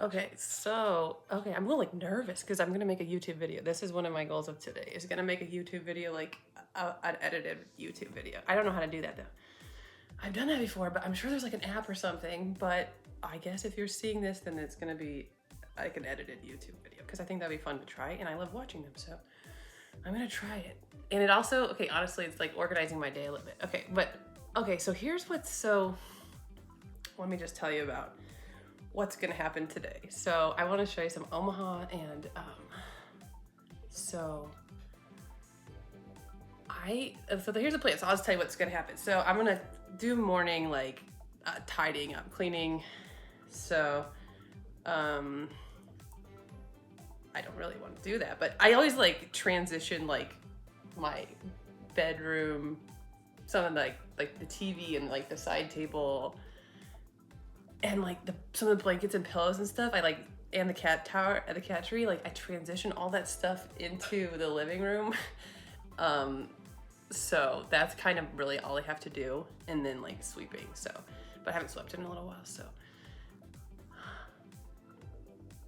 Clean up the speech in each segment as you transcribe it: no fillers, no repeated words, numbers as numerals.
Okay, so I'm a little like nervous because I'm gonna make a YouTube video. This is one of my goals of today. Is gonna make a YouTube video, like an edited YouTube video. I don't know how to do that though. I've done that before, but I'm sure there's like an app or something. But I guess if you're seeing this, then it's gonna be like an edited YouTube video because I think that'd be fun to try, and I love watching them. So I'm gonna try it. And it also, okay, honestly, it's like organizing my day a little bit. Okay, so here's what's so. Let me just tell you about what's gonna happen today. So I want to show you some Omaha, and so here's the plan. So I'll just tell you what's gonna happen. So I'm gonna do morning like tidying up, cleaning. So I don't really want to do that, but I always like transition like my bedroom, something like the TV and like the side table and like some of the blankets and pillows and stuff. I like, and the cat tower and the cat tree, like I transition all that stuff into the living room. So that's kind of really all I have to do, and then like sweeping. So, but I haven't swept in a little while, so.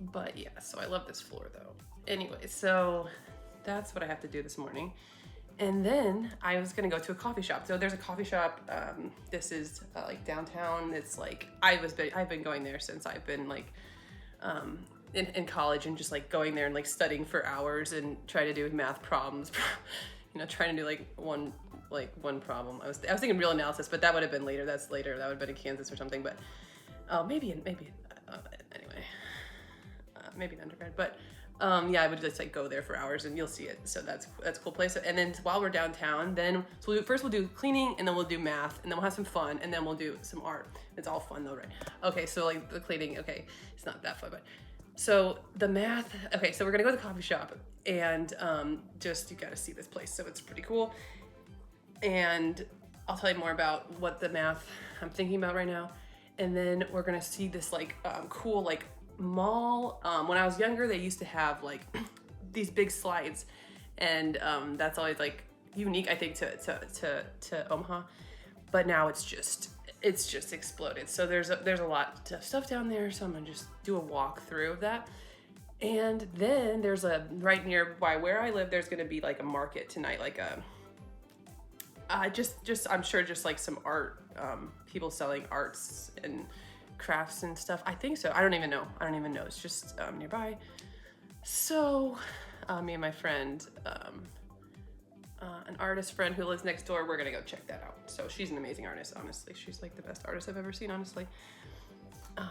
But yeah, so I love this floor though. Anyway, so that's what I have to do this morning. And then I was gonna go to a coffee shop. So there's a coffee shop. This is like downtown. It's like I've been going there since I've been like in college, and just like going there and like studying for hours and try to do math problems. You know, trying to do like one problem. I was thinking real analysis, but that would have been later. That's later. That would have been in Kansas or something. But maybe anyway, maybe in undergrad. But yeah, I would just like go there for hours, and you'll see it. So that's a cool place. And then while we're downtown, then first we'll do cleaning, and then we'll do math, and then we'll have some fun, and then we'll do some art. It's all fun though, right? Okay, so like the cleaning, okay, it's not that fun, but so the math. Okay, so we're gonna go to the coffee shop, and just you gotta see this place. So it's pretty cool, and I'll tell you more about what the math I'm thinking about right now, and then we're gonna see this like cool like mall. When I was younger, they used to have like these big slides, and that's always like unique, I think, to Omaha. But now it's just exploded. So there's a lot of stuff down there. So I'm gonna just do a walk through of that. And then there's a right nearby where I live. There's gonna be like a market tonight, like a just I'm sure just like some art, people selling arts and crafts and stuff. I think so. I don't even know. It's just nearby. So me and my friend, an artist friend who lives next door, we're gonna go check that out. So she's an amazing artist, honestly. She's like the best artist I've ever seen, honestly.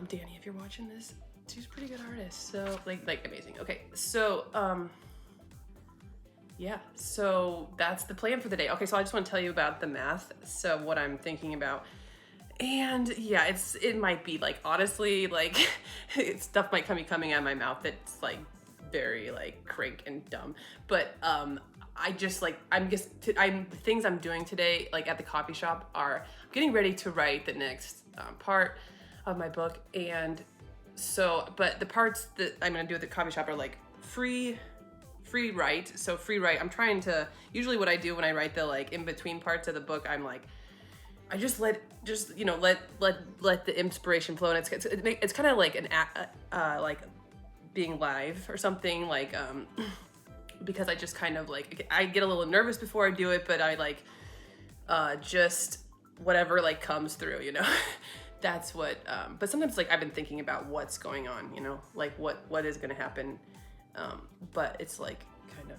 Danny, if you're watching this, she's a pretty good artist. So like amazing. Okay, so yeah, so that's the plan for the day. Okay, so I just want to tell you about the math. So what I'm thinking about. And yeah, it might be like, honestly, like stuff might be coming out of my mouth that's like very like crank and dumb. But things I'm doing today, like at the coffee shop, are getting ready to write the next part of my book. And so, but the parts that I'm gonna do at the coffee shop are like free write. So free write, I'm trying to, usually what I do when I write the like in between parts of the book, I'm like, I just let the inspiration flow, and it's kind of like like being live or something, like because I just kind of like, I get a little nervous before I do it, but I like just whatever like comes through, you know. That's what but sometimes like I've been thinking about what's going on, you know, like what is gonna happen, but it's like kind of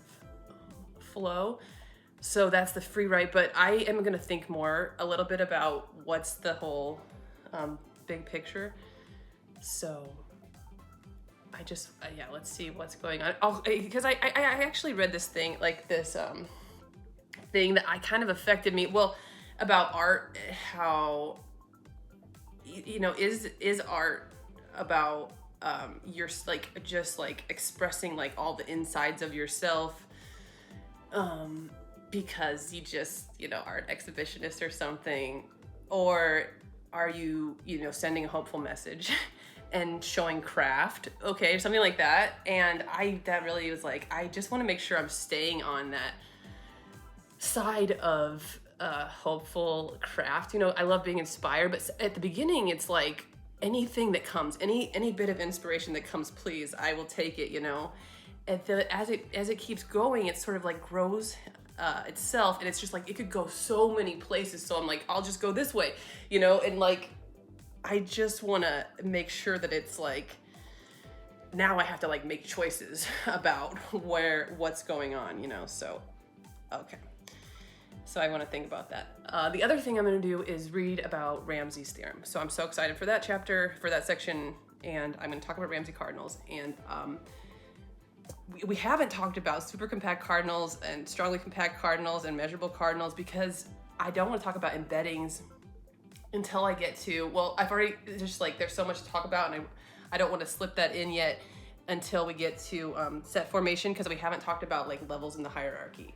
flow. So that's the free write, but I am gonna think a little bit about what's the whole big picture. So I just, yeah, let's see what's going on. Because I actually read this thing, like this thing that I kind of affected me. Well, about art, how, you know, is art about you're like just like expressing like all the insides of yourself, because you just, you know, are an exhibitionist or something, or are you, you know, sending a hopeful message and showing craft, okay, something like that. And that really was like, I just want to make sure I'm staying on that side of hopeful craft. You know, I love being inspired, but at the beginning it's like anything that comes, any bit of inspiration that comes, please, I will take it, you know. And as it keeps going, it sort of like grows itself, and it's just like it could go so many places. So I'm like, I'll just go this way, you know, and like I just want to make sure that it's like now I have to like make choices about what's going on, you know. So okay. So I want to think about that. The other thing I'm going to do is read about Ramsey's theorem. So I'm so excited for that chapter, for that section, and I'm going to talk about Ramsey cardinals. And we haven't talked about super compact cardinals and strongly compact cardinals and measurable cardinals because I don't want to talk about embeddings until I get to, well, I've already, just like, there's so much to talk about, and I don't want to slip that in yet until we get to set formation, because we haven't talked about like levels in the hierarchy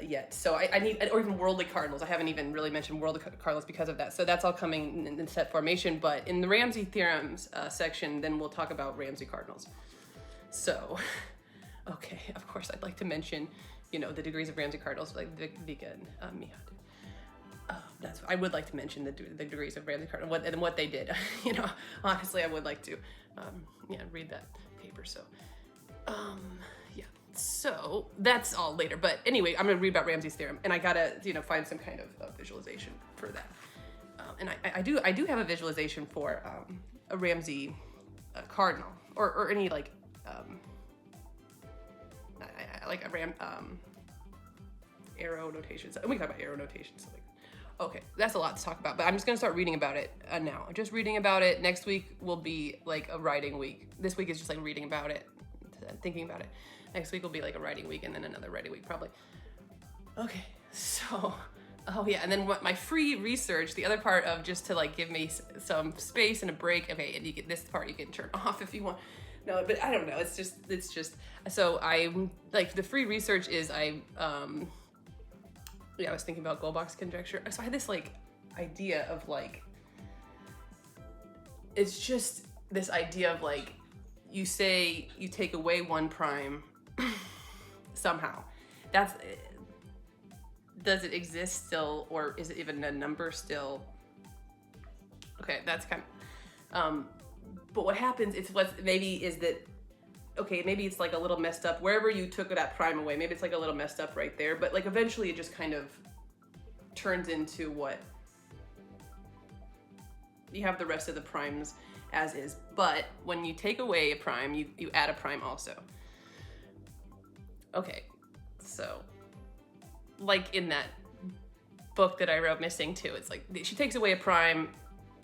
yet. So I need, or even worldly cardinals. I haven't even really mentioned worldly cardinals because of that. So that's all coming in set formation. But in the Ramsey theorems section, then we'll talk about Ramsey cardinals. So, okay, of course, I'd like to mention, you know, the degrees of Ramsey cardinals, like Vika and Mihad. I would like to mention the degrees of Ramsey cardinal and what they did. You know, honestly, I would like to, read that paper. So, yeah. So that's all later. But anyway, I'm gonna read about Ramsey's theorem, and I gotta, you know, find some kind of visualization for that. And I do have a visualization for a Ramsey cardinal or any like. I like a arrow notations. We can talk about arrow notations. Okay, that's a lot to talk about, but I'm just gonna start reading about it now. Just reading about it. Next week will be like a writing week. This week is just like reading about it, thinking about it. Next week will be like a writing week, and then another writing week probably. Okay, so, oh yeah, and then what my free research, the other part of just to like give me some space and a break. Okay, and you get this part you can turn off if you want. No, but I don't know. It's just. So I like the free research is I was thinking about Goldbach's conjecture. So I had this like idea of like, it's just this idea of like, you say you take away one prime somehow. Does it exist still, or is it even a number still? Okay, that's kind of. But what happens is maybe it's like a little messed up wherever you took that prime away. Maybe it's like a little messed up right there, but like eventually it just kind of turns into what you have the rest of the primes as is. But when you take away a prime, you add a prime also. Okay, so like in that book that I wrote, Missing 2, it's like she takes away a prime,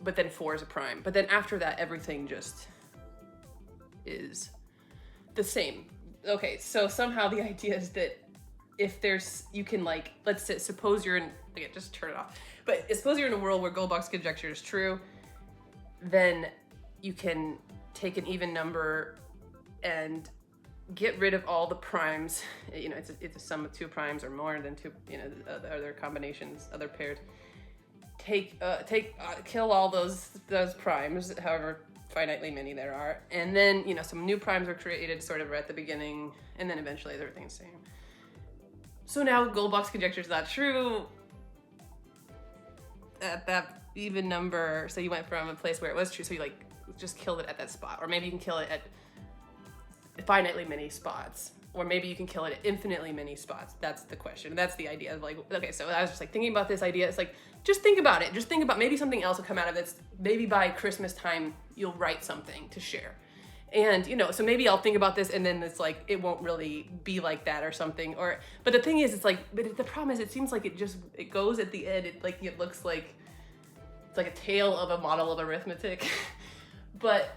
but then 4 is a prime. But then after that, everything just is the same. Okay, so somehow the idea is that if you can like, let's say, suppose you're in, again, just turn it off. But suppose you're in a world where Goldbach's conjecture is true, then you can take an even number and get rid of all the primes. You know, it's a sum of 2 primes or more than 2, you know, the other combinations, other pairs. Kill all those primes, however finitely many there are, and then, you know, some new primes are created sort of right at the beginning, and then eventually everything's the same. So now Goldbach's conjecture is not true at that even number. So you went from a place where it was true, so you like just killed it at that spot, or maybe you can kill it at finitely many spots. Or maybe you can kill it at infinitely many spots. That's the question. That's the idea of like, okay, so I was just like thinking about this idea. It's like, just think about it. Just think about maybe something else will come out of this. Maybe by Christmas time, you'll write something to share. And, you know, so maybe I'll think about this and then it's like, it won't really be like that or something. But the thing is, it's like, but the problem is it seems like it goes at the end. It looks like, it's like a tale of a model of arithmetic. But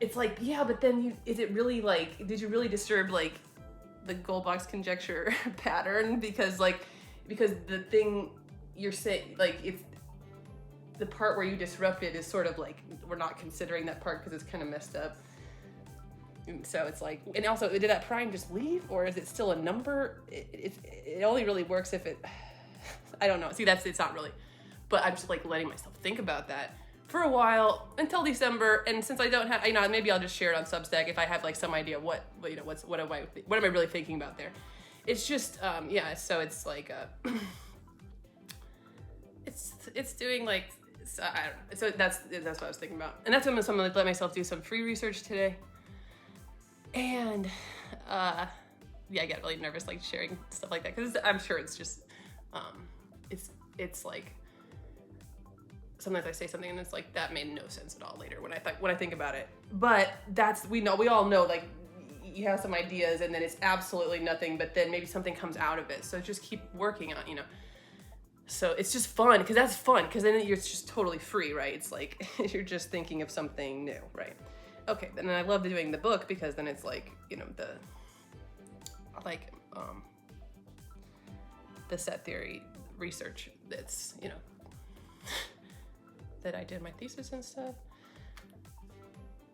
it's like, yeah, but then is it really like, did you really disturb like, the Goldbach's conjecture pattern? Because the thing you're saying, like, it's the part where you disrupt it is sort of like, we're not considering that part because it's kind of messed up. And so it's like, and also, did that prime just leave, or is it still a number? It only really works if it, I don't know. See, it's not really, but I'm just like letting myself think about that for a while until December. And since I don't have, you know, maybe I'll just share it on Substack if I have like some idea what am I really thinking about there. It's just, so it's like, it's doing like, So that's what I was thinking about, and that's what I'm gonna let myself do some free research today. And yeah, I get really nervous like sharing stuff like that because I'm sure it's just it's like sometimes I say something and it's like that made no sense at all later when I think about it. But we all know like you have some ideas and then it's absolutely nothing, but then maybe something comes out of it. So just keep working on, So it's just fun because that's fun because then you're just totally free, right? It's like you're just thinking of something new, right? Okay, then I love doing the book because then it's like, the set theory research that's, that I did my thesis and stuff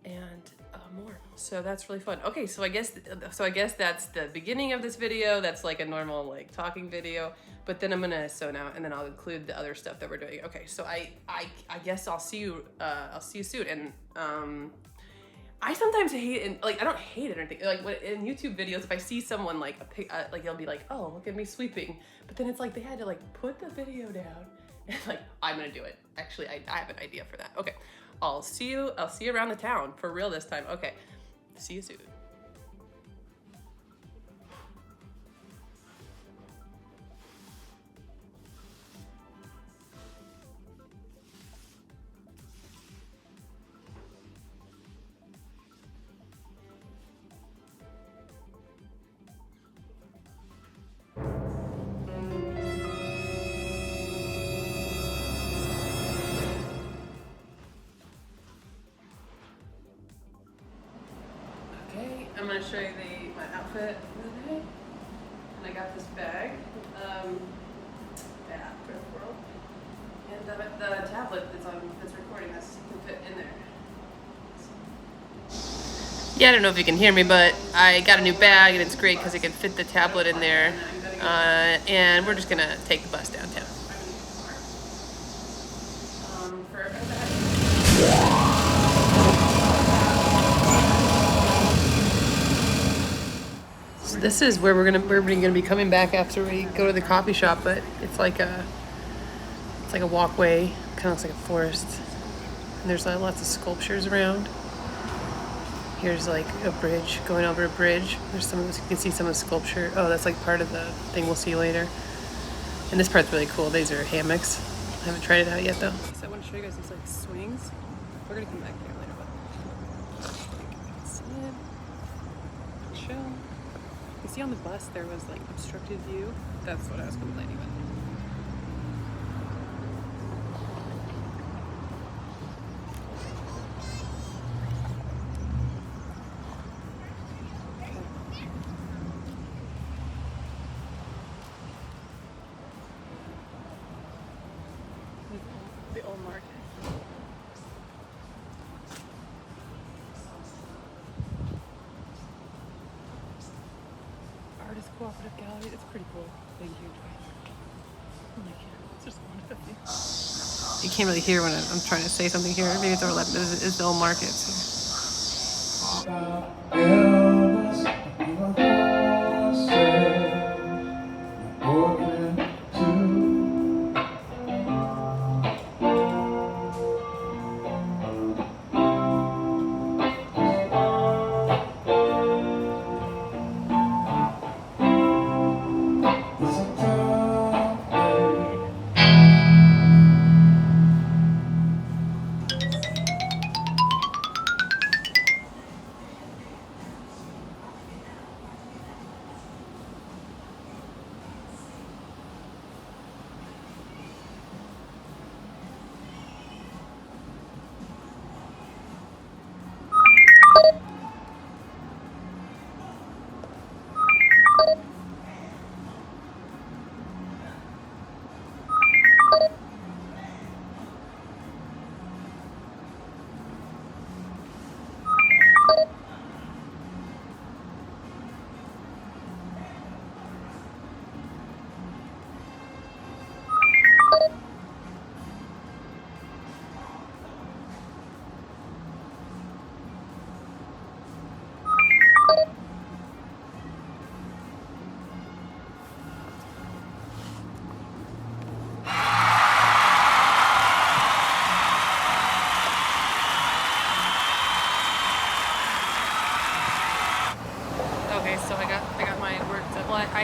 and more. So that's really fun. Okay, so I guess that's the beginning of this video. That's like a normal like talking video, but then I'm gonna sew now and then I'll include the other stuff that we're doing. Okay, so I guess I'll see you soon. And I sometimes hate it, and like I don't hate it or anything. Like in YouTube videos, if I see someone like like they'll be like, "Oh, look at me sweeping," but then it's like they had to like put the video down and like I'm gonna do it. Actually, I have an idea for that. Okay, I'll see you around the town for real this time. Okay, see you soon. I'm gonna show you my outfit for the day. And I got this bag, Thrift World, and the tablet that's recording this can fit in there. Yeah, I don't know if you can hear me, but I got a new bag and it's great because it can fit the tablet in there. And we're just gonna take the bus downtown. This is where we're gonna be coming back after we go to the coffee shop, but it's like a walkway, kind of looks like a forest, and there's lots of sculptures around. Here's like a bridge going over a bridge. There's you can see some of the sculpture. Oh, that's like part of the thing we'll see later. And this part's really cool. These are hammocks. I haven't tried it out yet though. So I want to show you guys these like swings. We're gonna come back here later, but show. You see on the bus there was like obstructed view. That's what I was complaining about. The old market. Artist Cooperative Gallery. It's pretty cool. Thank you. It's just $1.50. You can't really hear when I'm trying to say something here. Maybe it's our left. It's the old market.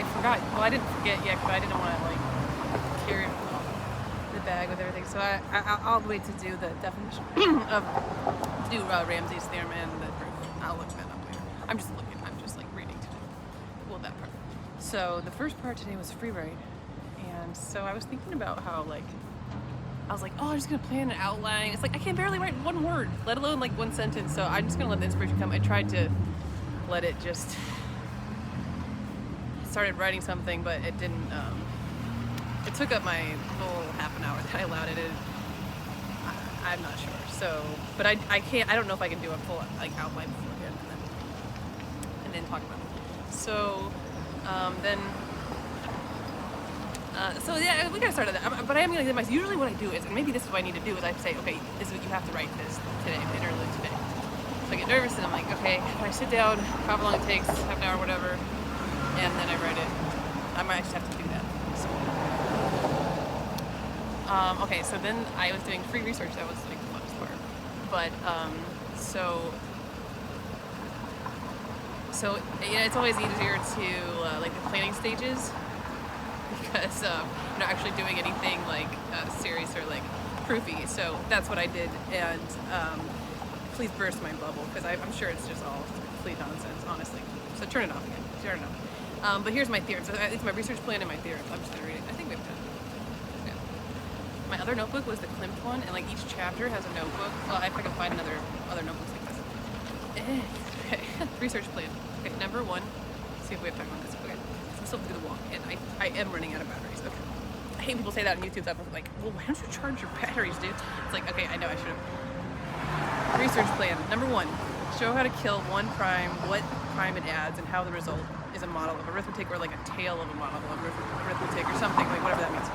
forgot. Well, I didn't forget yet, but I didn't want to like carry the bag with everything. So I'll wait to do the definition of Ramsey's theorem and the proof. I'll look that up later. I'm just like reading today. Well, that part. So the first part today was free write, and so I was thinking about how like I was like, oh, I'm just gonna plan an outline. It's like I can barely write one word, let alone like one sentence. So I'm just gonna let the inspiration come. I tried to let it just. Started writing something, but it didn't. It took up my full half an hour that I allowed it. I'm not sure. So, but I can't. I don't know if I can do a full like outline beforehand and then talk about it. So so yeah, we gotta start at that. But I am gonna give myself. Usually, what I do is, and maybe this is what I need to do, is I say, okay, this is what you have to write this today, the interlude today. So I get nervous and I'm like, okay, if I sit down, however long it takes, half an hour, whatever, and then I write it. I might just have to do that. So. Okay, so then I was doing free research. That was like the funnest part. But so yeah, it's always easier to like the planning stages because you're not actually doing anything like serious or like proofy. So that's what I did, and please burst my bubble because I'm sure it's just all complete nonsense, honestly. So turn it off again. Turn it off. But here's my theorem. So it's my research plan and my theorem. I'm just gonna read it. I think we have time. Yeah. My other notebook was the Klimt one, and like each chapter has a notebook. Well, if I can find other notebooks like this. Okay. Research plan. Okay, number 1. Let's see if we have time on this. Okay. I'm still through the walk, and I am running out of batteries. Okay. I hate people say that on YouTube. I'm like, well, why don't you charge your batteries, dude? It's like, okay, I know I should have. Research plan. Number 1. Show how to kill one prime, what prime it adds, and how the result is a model of arithmetic, or like a tail of a model of arithmetic, or something, like whatever that means.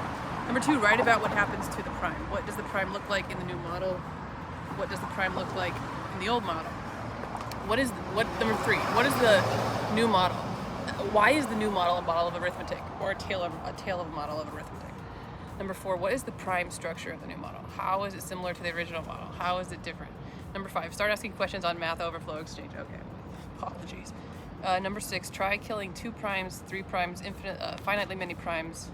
Number 2, write about what happens to the prime. What does the prime look like in the new model? What does the prime look like in the old model? Number 3, what is the new model? Why is the new model a model of arithmetic, or a tail of a model of arithmetic? Number 4, what is the prime structure of the new model? How is it similar to the original model? How is it different? Number 5, start asking questions on math overflow exchange. Okay, apologies. Number 6, try killing 2 primes, 3 primes, finitely many primes.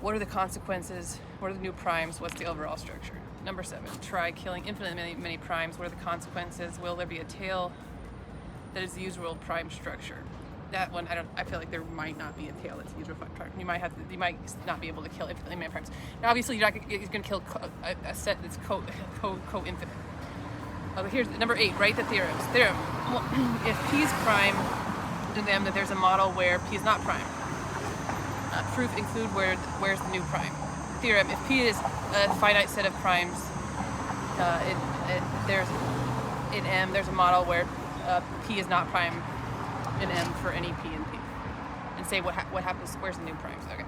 What are the consequences? What are the new primes? What's the overall structure? Number 7, try killing infinitely many primes. What are the consequences? Will there be a tail that is the usual prime structure? That one, I feel like there might not be a tail that's the usual prime. You might not be able to kill infinitely many primes. Now, obviously, you're going to kill a set that's co-infinite. Here's number 8. Write the theorems. Theorem: if P is prime, then that there's a model where P is not prime. Proof: include where's the new prime. Theorem: if P is a finite set of primes, in M there's a model where P is not prime in M for any P in P. And say what happens. Where's the new primes? Okay.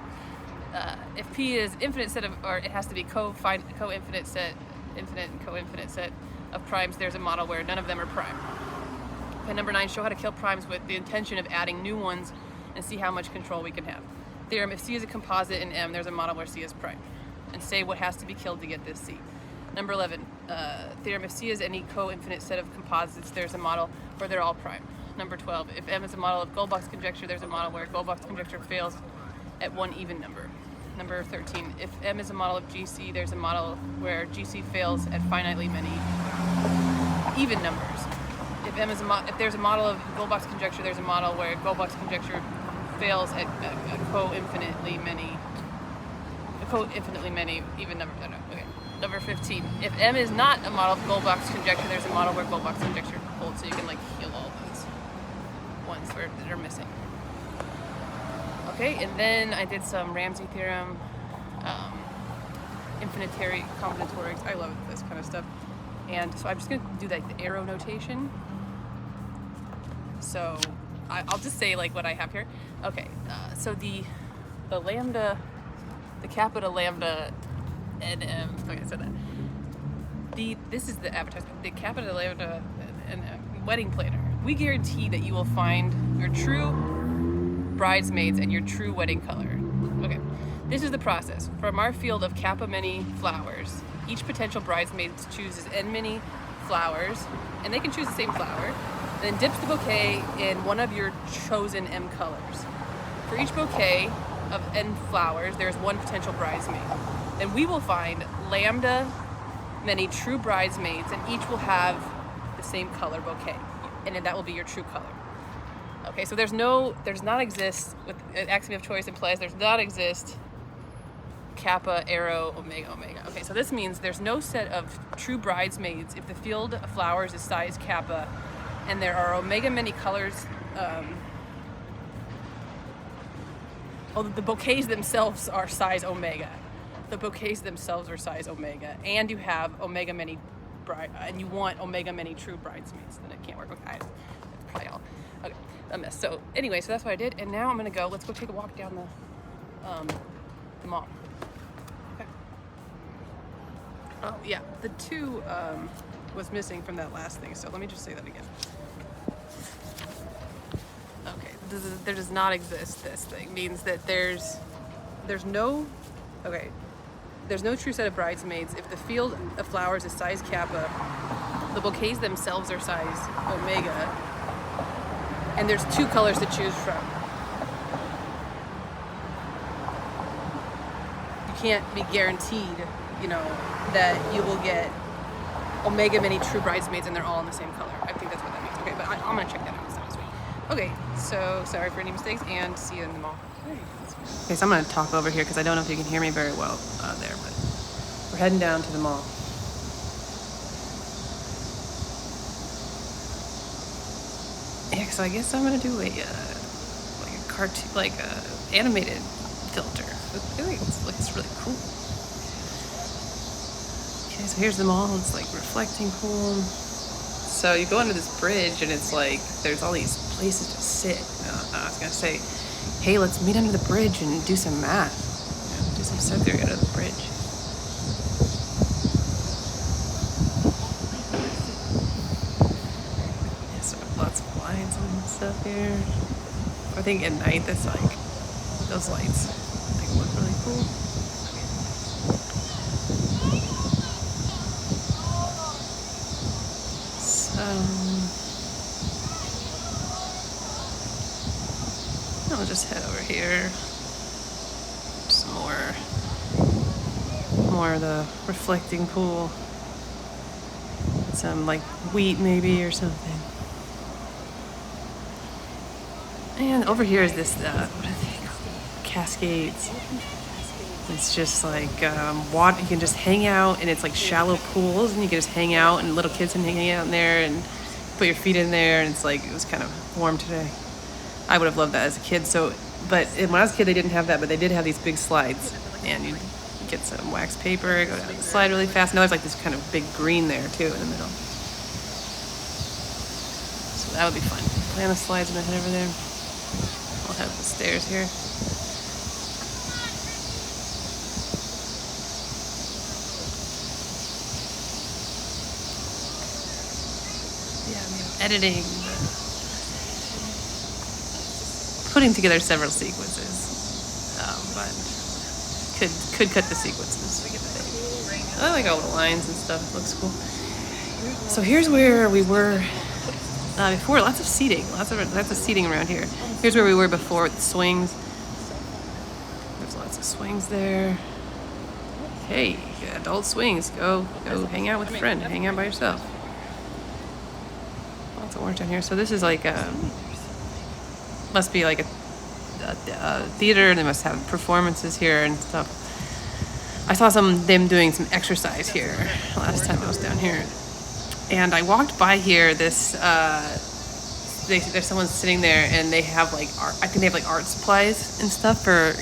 If P is infinite set of, or it has to be co-infinite set, infinite and co-infinite set of primes, there's a model where none of them are prime. Okay, number 9, show how to kill primes with the intention of adding new ones and see how much control we can have. Theorem: if C is a composite in M, there's a model where C is prime. And say what has to be killed to get this C. Number 11, theorem: if C is any co-infinite set of composites, there's a model where they're all prime. Number 12, if M is a model of Goldbach's conjecture, there's a model where Goldbach's conjecture fails at one even number. Number 13, if M is a model of GC, there's a model where GC fails at finitely many even numbers. If M is if there's a model of Goldbach's conjecture, there's a model where Goldbach's conjecture fails at co-infinitely many even numbers. I don't know. Okay. Number 15, if M is not a model of Goldbach's conjecture, there's a model where Goldbach's conjecture holds, so you can like heal all those ones that are missing. Okay, and then I did some Ramsey theorem, infinitary combinatorics. I love this kind of stuff. And so I'm just gonna do like the arrow notation. So I'll just say like what I have here. Okay, so the lambda, the capital lambda NM, okay, so that. This is the advertisement, the capital lambda NM wedding planner. We guarantee that you will find your true bridesmaids and your true wedding color. Okay, this is the process. From our field of kappa many flowers, each potential bridesmaid chooses n many flowers, and they can choose the same flower, and then dips the bouquet in one of your chosen M colors. for each bouquet of end flowers, there's one potential bridesmaid. Then we will find lambda many true bridesmaids, and each will have the same color bouquet, and then that will be your true color. Okay, so does not exist with axiom of choice implies there's not exist kappa, arrow, omega, omega. Okay, so this means there's no set of true bridesmaids if the field of flowers is size kappa, and there are omega many colors. The bouquets themselves are size omega. The bouquets themselves are size omega, and you have omega many and you want omega many true bridesmaids. Then it can't work. Okay, that's probably all. Okay, a mess. So anyway, so that's what I did, and now I'm gonna go. Let's go take a walk down the mall. Okay. Oh yeah, the 2 was missing from that last thing. So let me just say that again. Okay, there does not exist. This thing means that there's no true set of bridesmaids if the field of flowers is size kappa, the bouquets themselves are size omega, and there's 2 colors to choose from. You can't be guaranteed, that you will get omega many true bridesmaids and they're all in the same color. I think that's what that means. Okay, but I'm gonna check that out. It's not sweet. Okay, so sorry for any mistakes, and see you in the mall. Okay, so I'm gonna talk over here because I don't know if you can hear me very well there, but we're heading down to the mall. Yeah, so I guess I'm gonna do a cartoon, animated filter. I think it looks really cool. Okay, so here's the mall. It's like reflecting pool. So you go under this bridge, and it's like there's all these places to sit. I was gonna say, hey, let's meet under the bridge and do some math. Do some set theory under the bridge. Yeah, so lots of lines and stuff here. I think at night, those lights look really cool. So I'll just head over here. Some more of the reflecting pool. Some wheat maybe or something. And over here is this, what are they called? Cascades. It's just water. You can just hang out, and it's like shallow pools, and you can just hang out, and little kids can hang out in there and put your feet in there, and it was kind of warm today. I would have loved that as a kid. But when I was a kid, they didn't have that, but they did have these big slides, and you get some wax paper, go down the slide really fast. Now there's this kind of big green there too in the middle. So that would be fun. Play on the slides and then head over there. I'll have the stairs here. Yeah, I'm editing, putting together several sequences, but could cut the sequences. I like all the lines and stuff. It looks cool. So here's where we were before. Lots of seating around here. Here's where we were before with the swings. There's lots of swings there. Hey, adult swings. Go hang out with a friend. Hang out by yourself. Lots of orange down here. So this is must be a theater. They must have performances here and stuff. I saw them doing some exercise here last time I was down here, and I walked by here. There's someone sitting there, and they have art. I think they have art supplies and stuff for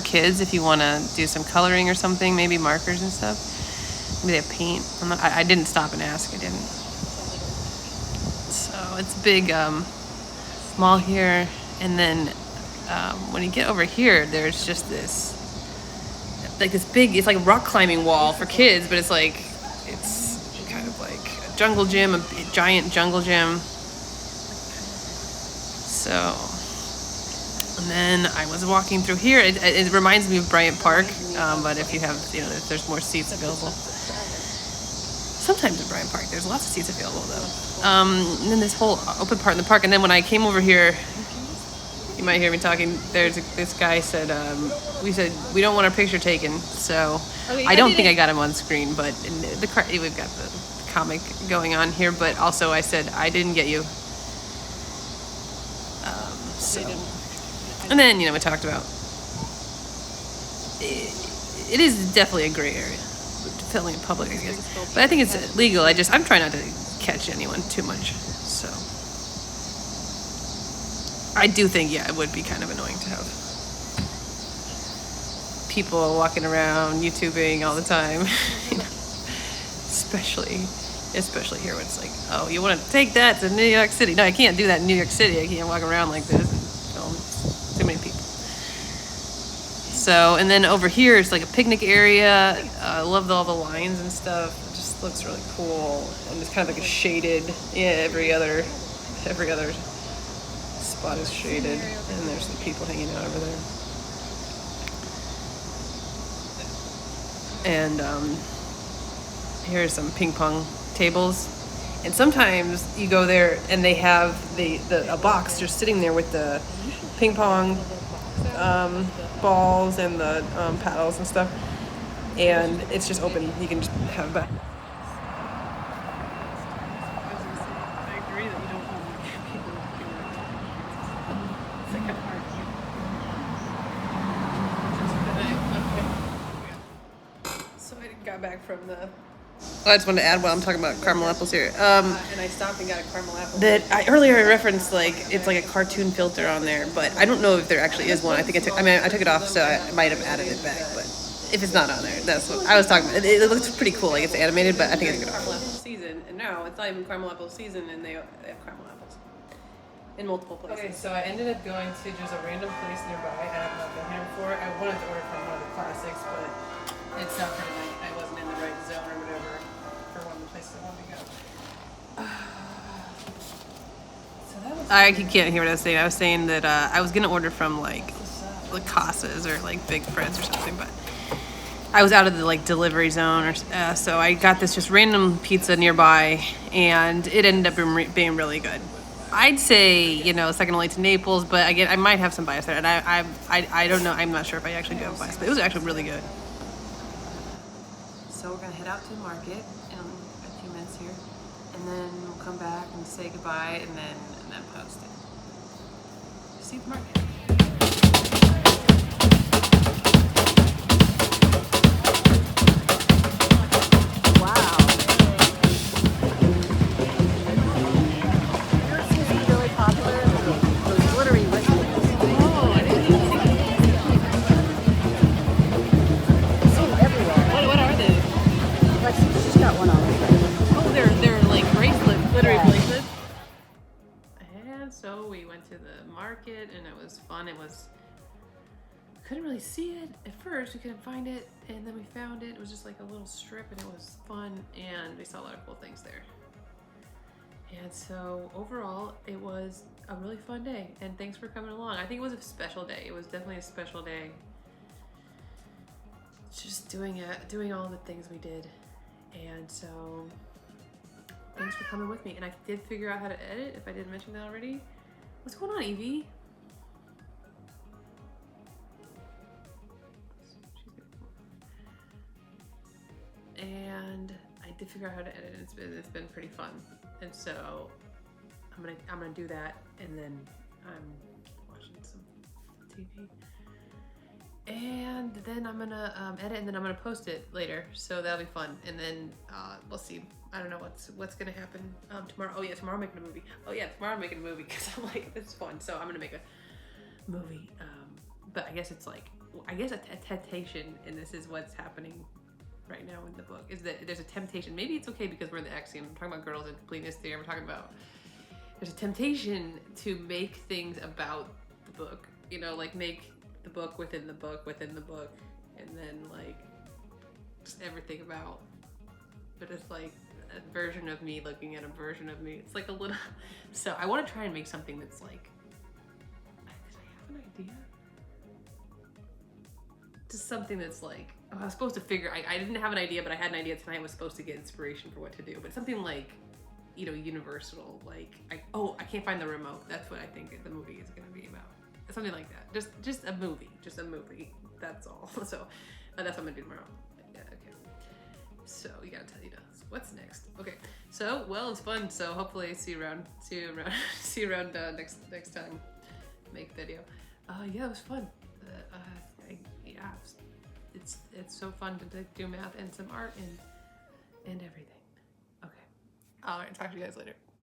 kids if you want to do some coloring or something, maybe markers and stuff. Maybe they have paint. I didn't stop and ask. I didn't. So it's a big mall here, and then when you get over here, there's just this big, it's like a rock climbing wall for kids, but it's kind of like a jungle gym, a giant jungle gym. So, and then I was walking through here. It reminds me of Bryant Park, but if you have, if there's more seats available. Sometimes in Bryant Park, there's lots of seats available though. And then this whole open part in the park. And then when I came over here, you might hear me talking. This guy said, we said we don't want our picture taken, so Okay, I don't think I got him on screen, but in we've got the comic going on here, but also I said I didn't get you. So, and then we talked about it is definitely a gray area, filming in public, I guess, but I think it's legal. I'm trying not to catch anyone too much, so I do think it would be kind of annoying to have people walking around YouTubing all the time, especially here when it's like, oh, you want to take that to New York City? No, I can't do that in New York City. I can't walk around like this and film too many people. So, and then over here it's like a picnic area. I love all the lines and stuff. It just looks really cool, and it's kind of like a shaded. Every other spot is shaded, and there's some people hanging out over there. And here's some ping pong tables. And sometimes you go there and they have a box just sitting there with the ping pong balls and the paddles and stuff. And it's just open. You can just have it back. I agree that you don't want people doing that. It's like kind of hard. So I got back from the... I just wanted to add while I'm talking about caramel apples here. And I stopped and got a caramel apple. Earlier I referenced it's like a cartoon filter on there, but I don't know if there actually is one. I think I took it off, so I might have added it back. But if it's not on there, that's what I was talking about. It looks pretty cool, like it's animated, but I think I took it off. Caramel apple season, and now it's not even caramel apple season, and they have caramel apples in multiple places. Okay, so I ended up going to just a random place nearby. I have not been here before. I wanted to order from one of the classics, but it's not for tonight. I wasn't in the right zone or whatever for one of the places I wanted to go. I can't hear what I was saying. I was saying that I was gonna order from like Casas or like Big Fred's or something, but I was out of the delivery zone, or so I got this just random pizza nearby, and it ended up being really good. I'd say second only to Naples, but again I might have some bias there, and I don't know. I'm not sure if I actually do have bias, but it was actually really good. So we're gonna head out to the market in a few minutes here, and then we'll come back and say goodbye, and then post it. See the market. Wow. You know what seems to be really popular? Those glittery whistles. Oh, I didn't see everywhere. What are they? She's got one on. Oh, they're like bracelets, glittery bracelets. And so we went to the market, and it was fun. Couldn't really see it at first. We couldn't find it, and then we found it. It was just like a little strip, and it was fun, and we saw a lot of cool things there. And so overall, it was a really fun day, and thanks for coming along. I think it was a special day. It was definitely a special day. Just doing all the things we did. And so thanks for coming with me. And I did figure out how to edit, if I didn't mention that already. What's going on, Evie? And I did figure out how to edit. It's been pretty fun. And so I'm gonna do that, and then I'm watching some TV. And then I'm gonna edit, and then I'm gonna post it later, so that'll be fun. And then we'll see. I don't know what's gonna happen tomorrow. Oh yeah, tomorrow I'm making a movie. Tomorrow I'm making a movie because I'm like, it's fun. So I'm gonna make a movie. But I guess it's like, a temptation, and this is what's happening right now in the book, is that there's a temptation. Maybe it's okay because we're in the axiom. I'm talking about girls and completeness theory. We're talking about there's a temptation to make things about the book. Like make the book within the book within the book, and then like just everything about. But it's like a version of me looking at a version of me. It's like a little. So I want to try and make something that's like. Because I have an idea. Just something that's like. Oh, I was supposed to figure. I didn't have an idea, but I had an idea tonight. I was supposed to get inspiration for what to do. But something like, universal. Like I can't find the remote. That's what I think the movie is going to be about. something like that. Just a movie, that's all. So that's what I'm gonna do tomorrow. Yeah, okay. So you gotta tell you now, what's next? Okay, so well, it's fun. So hopefully see you around next time. Make video. Yeah, it was fun. Yeah, it's so fun to do math and some art and everything. Okay, all right, talk to you guys later.